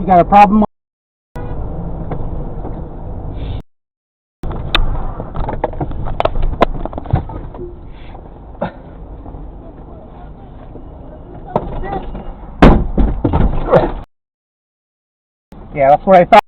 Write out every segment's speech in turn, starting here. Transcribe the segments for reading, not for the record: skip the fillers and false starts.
You got a problem? Yeah, that's what I thought.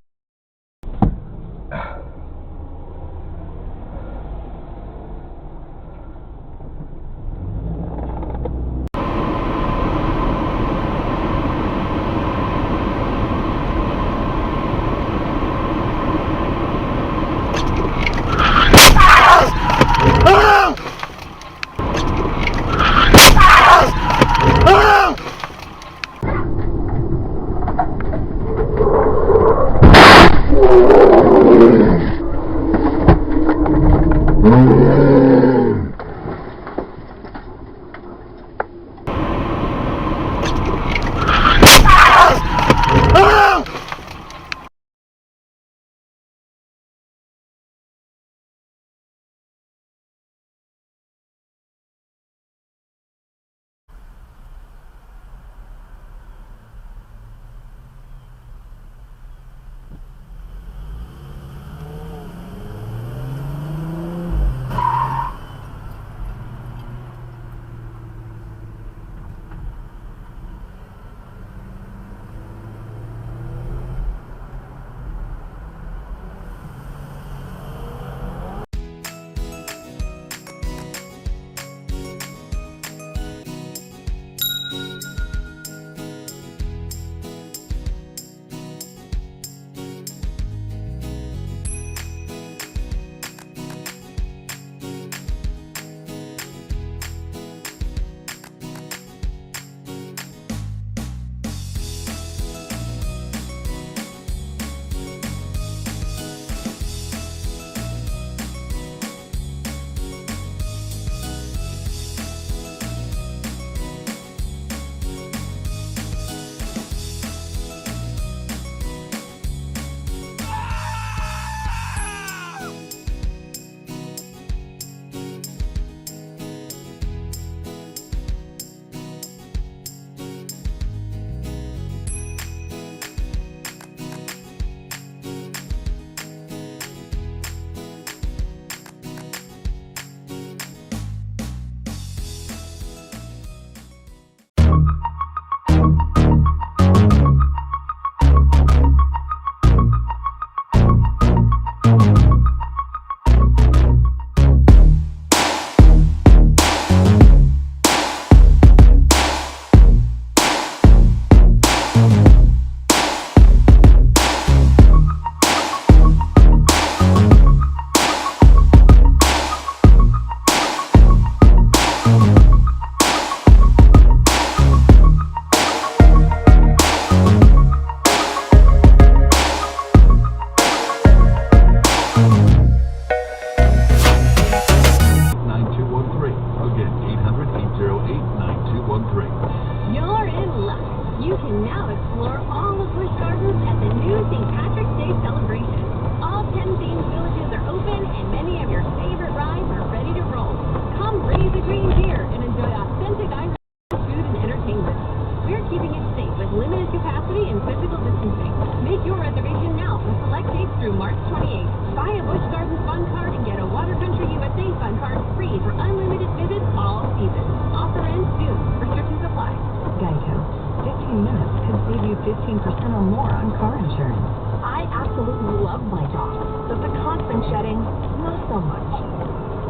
You're in luck. You can now explore all the Busch Gardens at the new St. Patrick's Day celebration. All 10 themed villages are open and many of your favorite rides are ready to roll. Come raise a green deer and enjoy authentic Irish food and entertainment. We're keeping it safe with limited capacity and physical distancing. Make your reservation now for select dates through March 28th. Buy a Busch Gardens Fun Card and get a Water Country USA Fun Card free for unlimited visits all season. Offer ends soon. Restrictions apply. Geico. 15 minutes could save you 15% or more on car insurance. I absolutely love my dog, but the constant shedding, not so much.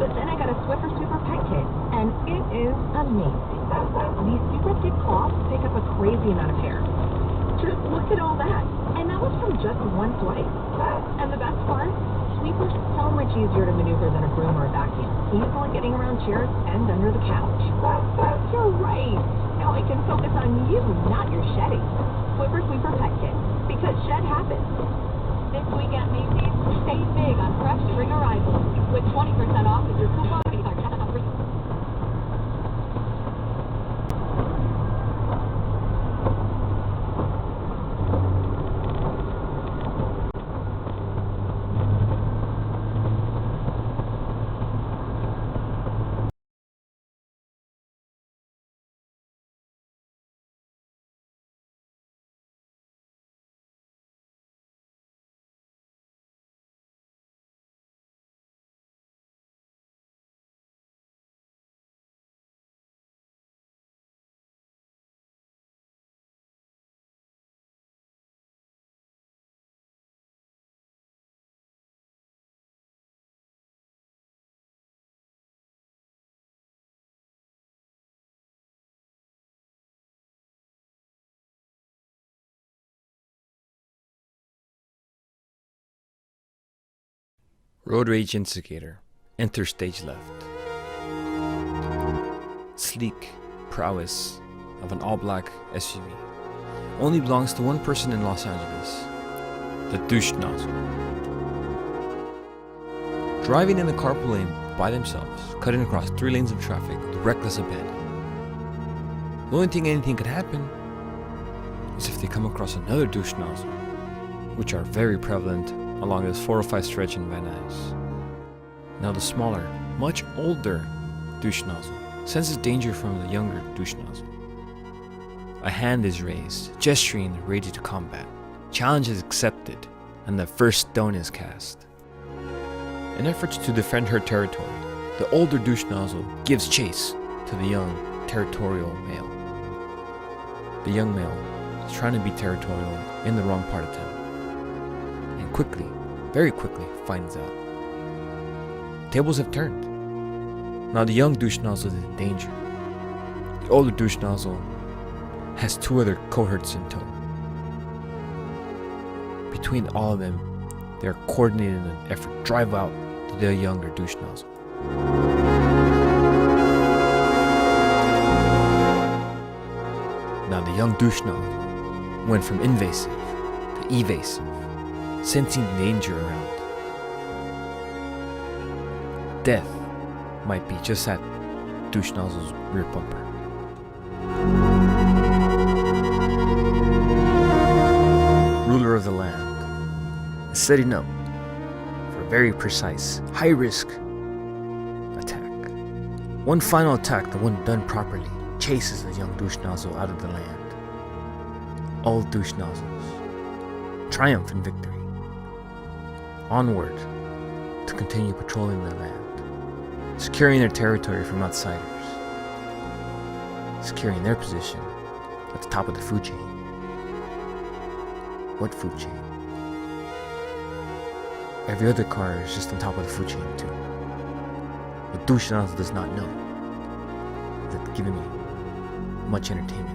But then I got a Swiffer Super Pet Kit, and it is amazing. These super thick cloths pick up a crazy amount of hair. Just look at all that. And that was from just one swipe. And the best part? Sweeper's so much easier to maneuver than a broom or a vacuum, easily getting around chairs and under the couch. You're right. Now I can focus on you, not your shedding. Swiffer Sweeper Pet Kit, because shed happens. This week at Macy's, save big on fresh spring arrivals with 20% off with your coupon. Road Rage Instigator. Enter stage left. Sleek prowess of an all-black SUV only belongs to one person in Los Angeles, the douche nozzle. Driving in a carpool lane by themselves, cutting across 3 lanes of traffic with reckless abandon. The only thing anything could happen is if they come across another douche nozzle, which are very prevalent along this 405 stretch in Van Nuys. Now the smaller, much older douche nozzle senses danger from the younger douche nozzle. A hand is raised, gesturing ready to combat. Challenge is accepted, and the first stone is cast. In efforts to defend her territory, the older douche nozzle gives chase to the young, territorial male. The young male is trying to be territorial in the wrong part of town, and quickly, very quickly, finds out. Tables have turned. Now the young douche nozzle is in danger. The older douche nozzle has 2 other cohorts in tow. Between all of them, they are coordinated in an effort to drive out the younger douche nozzle. Now the young douche nozzle went from invasive to evasive, sensing danger around. Death might be just at douche nozzle's rear bumper. Ruler of the land is setting up for a very precise, high-risk attack. One final attack, the one done properly, chases the young douche nozzle out of the land. All douche nozzles triumph in victory. Onward to continue patrolling the land, securing their territory from outsiders, securing their position at the top of the food chain. What food chain? Every other car is just on top of the food chain too. What douche nozzle does not know is that giving me much entertainment.